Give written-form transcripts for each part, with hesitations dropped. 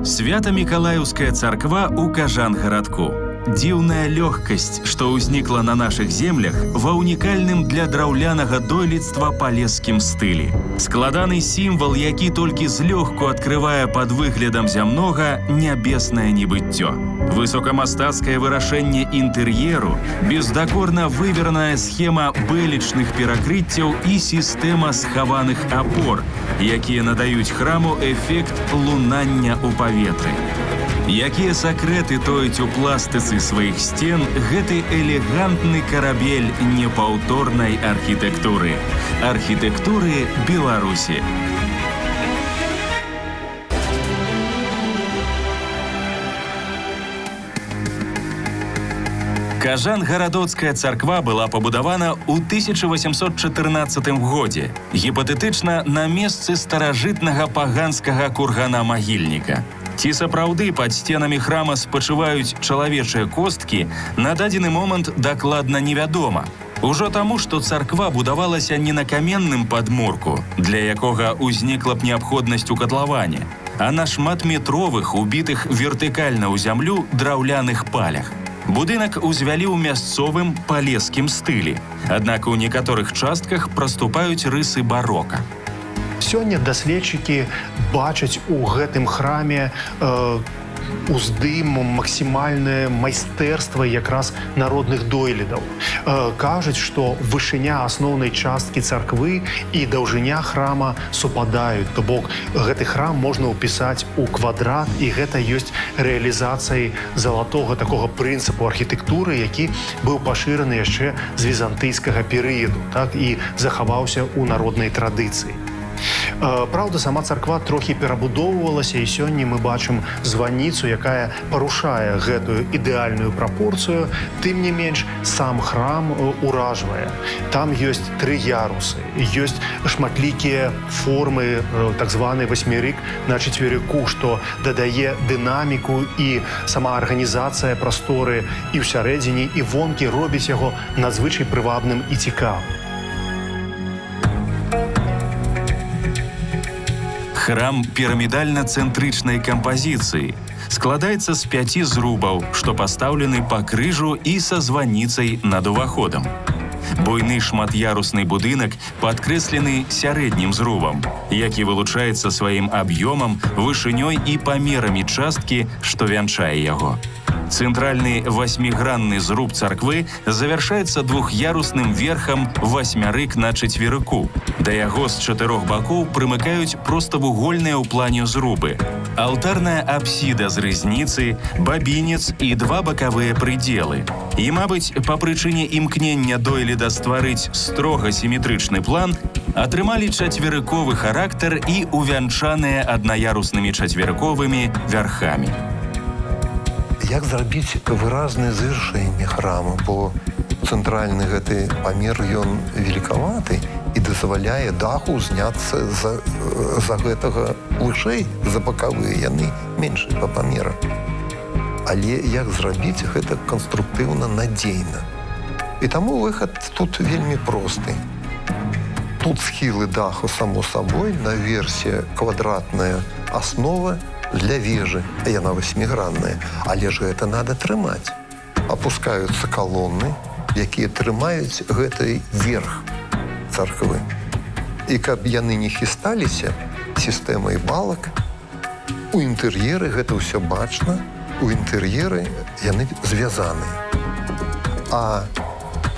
Свято-Миколаевская царква у Кажан-гарадку. Дзіўная лёгкасць, што ўзнікла на нашых землях ва ўнікальным для драўлянага дойлідства палескім стылі. Складаны сімвал, які толькі злёгку адкрывае пад выглядам зямнога нябеснае небыццё. Высокамастацкае вырашэнне інтэр'еру, бездакорна вывераная схема бэлечных перакрыццяў і сістэма схаваных апор, якія надаюць храму эфект лунання ў паветры. Якія сакрэты тояць у пластыцы сваіх сцен гэты элегантны карабель непаўторнай архітэктуры. Архітэктуры Беларусі. Кажан-гарадоцкая царква была пабудавана ў 1814 годзе, гіпатэтычна на месцы старажытнага паганскага кургана-магільніка. Ці сапраўды пад сценамі храма спачываюць чалавечыя косткі, на дадзены момант дакладна невядома. Ужо таму, што царква будавалася не на каменным падмурку, для якога ўзнікла б неабходнасць у катлаване, а на шматметровых, убітых вертыкальна ў зямлю драўляных палях. Будынак узвялі ў мясцовым палескім стылі, аднак у некаторых частках праступаюць рысы барока. Сёння даследчыкі бачаць у гэтым храме уздым, максімальнае майстэрства якраз народных дойлідаў. Кажуць, што вышыня асноўнай часткі царквы і даўжыня храма супадаюць, то бок гэты храм можна ўпісаць у квадрат, і гэта ёсць рэалізацыяй залатога такога прынцыпу архітэктуры, які быў пашыраны яшчэ з візантыйскага перыяду, так, і захаваўся ў народнай традыцыі. Праўда, сама царква трохі перабудоўвалася, і сёння мы бачым званіцу, якая парушае гэтую ідэальную прапорцыю. Тым не менш, сам храм уражвае. Там ёсць 3 ярусы, ёсць шматлікія формы, так званы васьмерык на чацверыку, што дадае дынаміку, і сама арганізацыя прасторы і ўсярэдзіне, і вонкі робіць яго надзвычай прывабным і цікавым. Храм пірамідальна-цэнтрычнай кампазіцыі. Складаецца з 5 зрубаў, што пастаўлены па крыжу і са званіцай над уваходам. Буйны шмат'ярусны будынак падкрэслены сярэднім зрубам, які вылучаецца сваім аб'ёмам, вышынёй і памерамі часткі, што вянчае яго. Цэнтральны 8-гранны зруб царквы завяршаецца 2-ярусным верхам васьмярык на чацверыку. Да яго з 4 бакоў прымыкаюць проставугольныя ў плане зрубы, алтарная апсіда з рызніцы, бабінец і 2 бакавыя прыдзелы. І, мабыць, па прычыне імкнення дойліда стварыць строга сіметрычны план, атрымалі чацверыковы характар і увянчаныя аднаяруснымі чацверыковымі вярхамі. Як зрабіць выразнае завяршэнне храма, бо цэнтральны гэты памер ён велікаваты і дазваляе даху зняцца за гэтага вышэй, за бакавыя, яны меншыя па памерах. Але як зрабіць гэта канструктыўна надзейна? І таму выхад тут вельмі просты. Тут схілы даху, само сабой, наверсе квадратная аснова для вежы, а яна 8-гранная, але ж гэта надо трымаць. Апускаюцца калоны, якія трымаюць гэты верх царквы. І каб яны не хісталіся сістэмай балак, у інтэр'еры гэта ўсё бачна, у інтэр'еры яны звязаны. А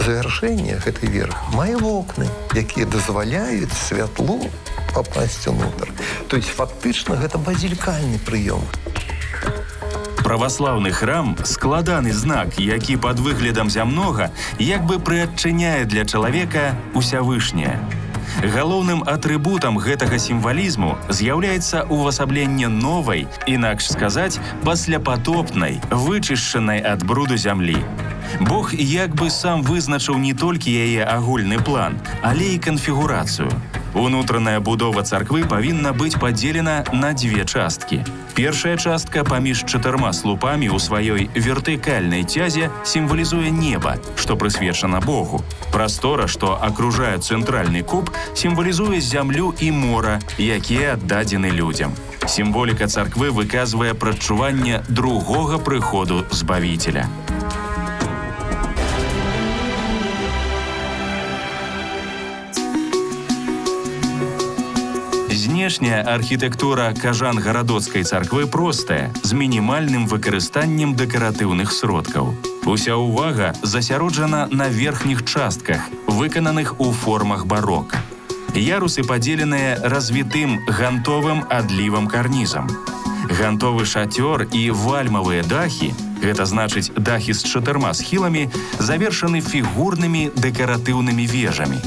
завяршэнне гэты верх мае вокны, якія дазваляюць святлу попасть унутр. То есть фактычна гэта базілікальны прыём. Праваслаўны храм – складаны знак, які пад выглядам зямнога як бы прыадчыняе для чалавека усявышняе. Галоўным атрыбутам гэтага сімвалізму з'яўляецца увасабленне новай, інакш сказаць, пасляпатопнай, вычышчанай ад бруду зямлі. Бог як бы сам вызначыў не толькі яе агульны план, але і канфігурацыю. Унутраная будова царквы павінна быць падзелена на дзве часткі. Першая частка паміж 4 слупамі ў сваёй вертыкальнай цязе сімвалізуе неба, што прысвечана Богу. Прастора, што акружае цэнтральны куб, сімвалізуе зямлю і мора, якія аддадзены людзям. Сімволіка царквы выказвае прадчуванне другога прыходу Збавіцеля. Знешняя архітэктура Кажангарадоцкай царквы простая, з мінімальным выкарыстаннем дэкаратыўных сродкаў. Уся ўвага засяроджана на верхніх частках, выкананых у формах барока. Ярусы падзеленыя развітым гантовым адлівам карнізам. Гантовы шатёр і вальмавыя дахі, гэта значыць дахі з 4 схіламі, завершаны фігурнымі дэкаратыўнымі вежамі.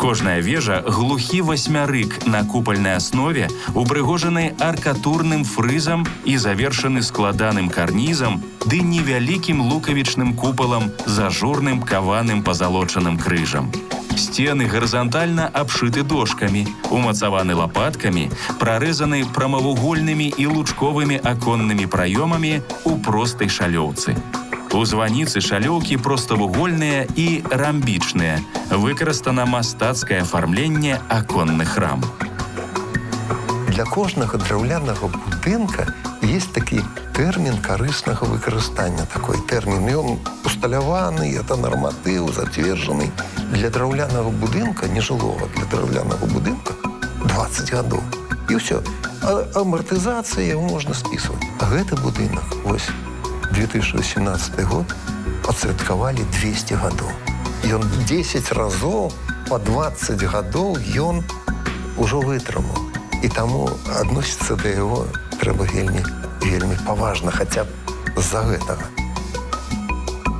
Кожная вежа глухі васьмярык на купальнай аснове, упрыгожаны аркатурным фрызам і завершаны складаным карнізам ды невялікім лукавічным купалам з ажурным каваным пазалочаным крыжам. Сцены гарызантальна абшыты дошкамі, умацаваны лапаткамі, прарэзаны прамавугольнымі і лучковымі аконнымі праёмамі ў простай шалёўцы. У званіцы шалёўкі проставугольныя і рамбічныя. Выкарыстана мастацкае афармленне аконных рам. Для кожнага драўлянага будынка есть такі тэрмін карыснага выкарыстання. Такой тэрмін, ён усталяваны, это нарматыў, зацверджаны. Для драўлянага будынка, нежылога, для драўлянага будынка 20 гадоў. І ўсё. Амартызацыя яго можна спісваць. А гэты будынак, вось, 2018 год адсвяткавалі 200 гадоў. Ён 10 разоў па 20 гадоў ён ужо вытрымаў. І таму адносіцца да яго трэба вельмі паважна, хаця б з-за гэтага.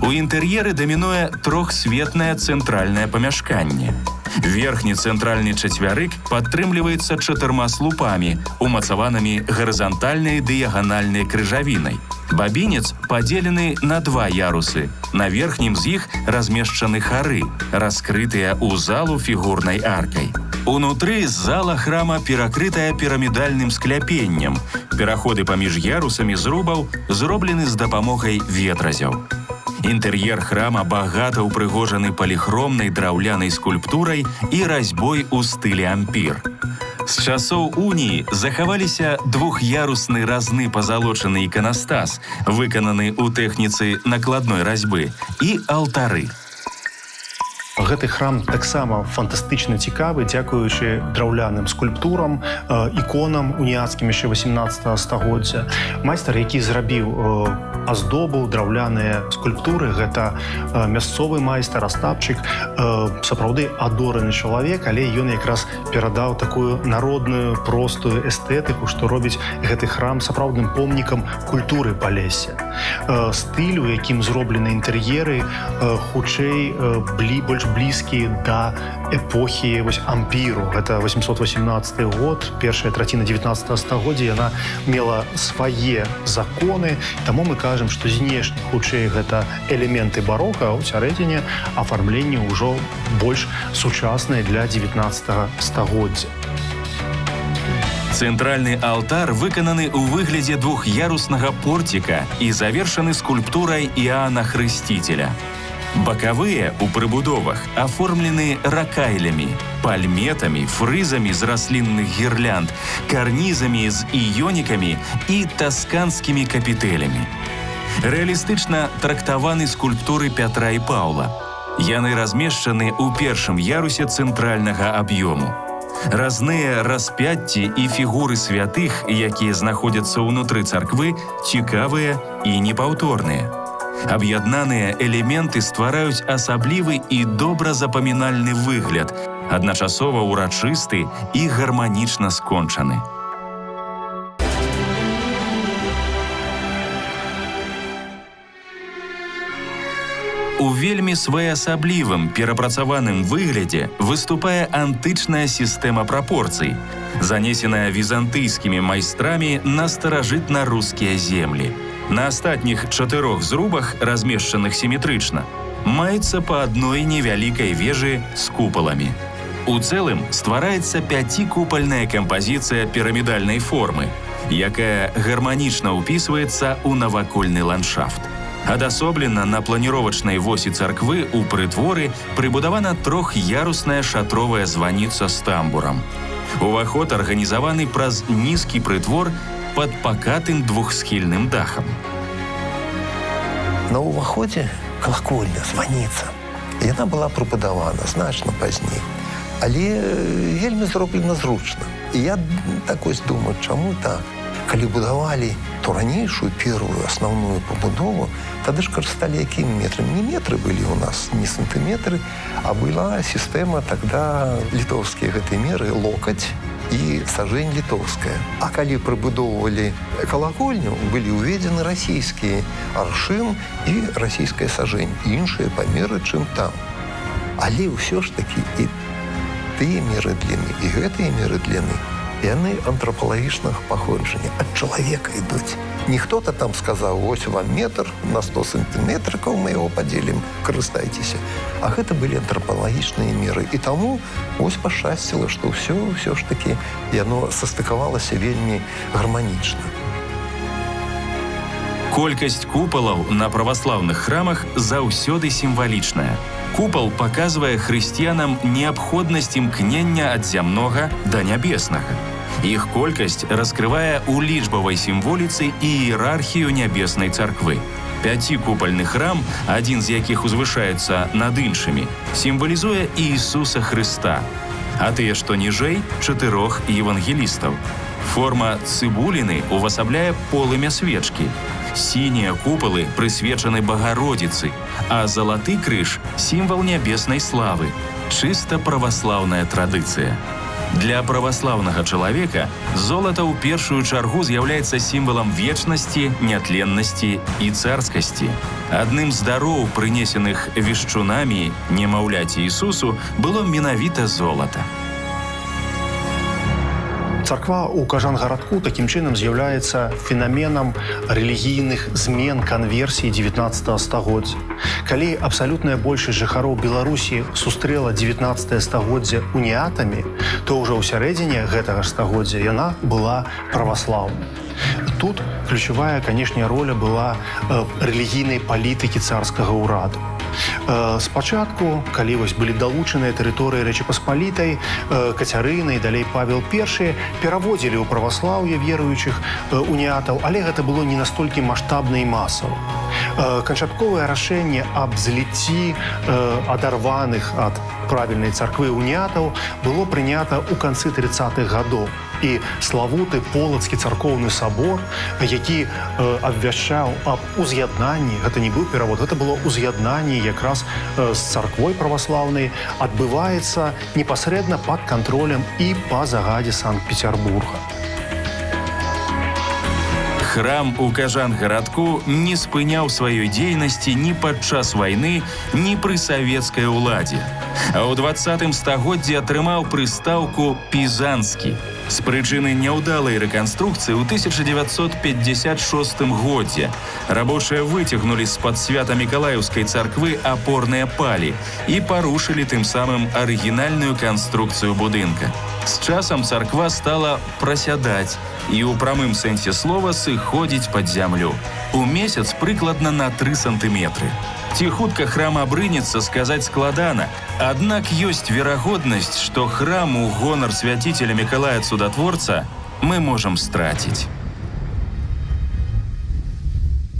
У інтэр'еры дамінуе трохсветнае цэнтральнае памяшканне. Верхні цэнтральны чацвярык падтрымліваецца 4 слупамі, умацаванымі гарызантальнай дыяганальнай крыжавінай. Бабінец падзелены на 2 ярусы. На верхнім з іх размешчаны хары, раскрытыя ў залу фігурнай аркай. Унутры зала храма перакрытая пірамідальным скляпеннем. Пераходы паміж ярусамі зрубаў зроблены з дапамогай ветразяў. Інтэр'ер храма багата ўпрыгожаны паліхромнай драўлянай скульптурай і разьбой у стылі ампір. З часоў уніі захаваліся 2-ярусны разны пазалочаны іканастас, выкананы ў тэхніцы накладной разьбы, і алтары. Гэты храм таксама фантастычна цікавы, дзякуючы драўляным скульптурам, іконам уніяцкім яшчэ 18 стагоддзя. Майстар, які зрабіў аздобу, драўляныя скульптуры, гэта мясцовы майстар, астапчык, сапраўды адораны чалавек, але ён якраз перадаў такую народную, простую эстэтыку, што робіць гэты храм сапраўдным помнікам культуры Палесся. Стыль, у якім зроблены інтэр'еры, хутчэй больш блізкі да эпохі ампіру. Гэта 818 год, першая траціна 19 стагоддзя, яна мела свае законы, таму мы кажам, што знешне хутчэй гэта элементы барока, а ў сярэдзіне афармленне ўжо больш сучаснае для 19 стагоддзя. Цэнтральны алтар выкананы ў выглядзе 2-яруснага порціка і завершаны скульптурай Іоанна Хрысціцеля. Бакавыя ў прыбудовах аформлены ракайлямі, пальметамі, фрызамі з раслінных гірлянд, карнізамі з іёнікамі і тасканскімі капітэлямі. Рэалістычна трактаваны скульптуры Пятра і Паўла. Яны размешчаны ў першым ярусе цэнтральнага аб'ёму. Разныя распяцці і фігуры святых, якія знаходзяцца ўнутры царквы, цікавыя і непаўторныя. Аб'яднаныя элементы ствараюць асаблівы і добра запамінальны выгляд, адначасова ўрачысты і гарманічна скончаны. У вельмі своеасаблівым перапрацаваным выглядзе выступае антычная сістэма прапорцый, занесеная візантыйскімі майстрамі на старажытна-рускія землі. На астатніх 4 зрубах, размешчаных сіметрычна, маецца па адной невялікай вежы з купаламі. У цэлым ствараецца пяцікупальная кампазіцыя пірамідальнай формы, якая гарманічна ўпісваецца ў навакольны ландшафт. Адасоблена на планіровачнай восі царквы ў прытворы прыбудавана трох'ярусная шатровая званіца з тамбурам. Уваход арганізаваны праз нізкі прытвор пад пакатым двухсхільным дахам. На ўваходзе калакольня, званіца. Яна была прыбудавана значна пазней, але вельмі зроблена зручна. І я так ось думаю, чаму так? Калі будавалі то ранейшую первую асноўную пабудову, тады ж карысталі якімі метрамі? Не метры былі ў нас, не сантыметры, а была сістэма тогда літоўскія гэтыя меры, локаць і сажень літоўская. А калі прыбудоўвалі калакольню, былі ўведзены расійскія аршын і расійская сажень, іншыя памеры, чым там. Але ўсё ж такі і тыя меры дліны, і гэтыя меры дліны, яны антропалагічнага паходжання, ад чалавека ідуць. Не хто-то там сказаў, вось вам метр, на 100 сантыметрыкаў мы яго падзелім, карыстайцеся. А гэта былі антропалагічныя меры. І таму ось пашчасціла, што ўсё ж такі яно састыкавалася вельмі гарманічна. Колькасць купалаў на праваслаўных храмах заўсёды сімвалічная. Купал паказвае хрысціянам неабходнасць імкнення ад зямнога да нябеснага. Іх колькасць раскрывае ў лічбавай сімволіцы і іерархію нябеснай царквы. Пяцікупальны храм, адзін з якіх узвышаецца над іншымі, сімвалізуе Ісуса Хрыста, а тыя, што ніжэй, 4 евангелістаў. Форма цыбуліны увасабляе полымя свечкі. Сінія купалы прысвечаны Багародзіцы, а залаты крыж – сімвал нябеснай славы, чыста праваслаўная традыцыя. Для праваслаўнага чалавека золата ў першую чаргу з'яўляецца сімвалам вечнасці, нятленнасці і царскасці. Адным з дароў, прынесеных вешчунамі немаўляці Ісусу, было менавіта золата. Царква ў Кажангарадку такім чынам з'яўляецца фенаменам рэлігійных змен, канверсій 19 стагоддзя. Калі абсалютная большасць жыхароў Беларусі сустрэла 19 стагоддзя уніятамі, то ўжо ў сярэдзіне гэтага стагоддзя яна была праваслаўнай. Тут ключавая, канешне, роля была рэлігійнай палітыкі царскага ўраду. Спачатку, калі вось былі далучаныя тэрыторыі Рэчы Паспалітай, Кацярына і далей Павел I пераводзілі ў праваслаўе веруючых уніятаў, але гэта было не настолькі маштабна і масава. Канчатковае рашэнне аб зліцці адарваных ад правільнай царквы уніятаў было прынята ў канцы 30-х гадоў. І славуты Полацкі царкоўны сабор, які абвяшчаў аб уз'яднанні, гэта не быў перавод, гэта было уз'яднанне якраз з царквой праваслаўнай, адбываецца непасрэдна пад кантролем і па загадзе Санкт-Петербурга. Храм у Кажангарадку не спыняў сваёй дзейнасці ні падчас вайны, ні пры савецкай уладзе. А ў 20 стагоддзі атрымаў прыстаўку «Пізанскі». З прычыны няўдалай рэканструкцыі ў 1956 годзе рабочыя выцягнулі з-пад Свята-Мікалаеўскай царквы апорныя палі і парушылі тым самым арыгінальную канструкцыю будынка. З часам царква стала прасядаць і ў прамым сэнсе слова сыходзіць пад зямлю. У месяц прыкладна на 3 сантыметры. Ці хутка храм абрынецца, сказаць складана, аднак ёсць верагоднасць, што храм у гонар свяціцеля Мікалая Цудатворца мы можам страціць.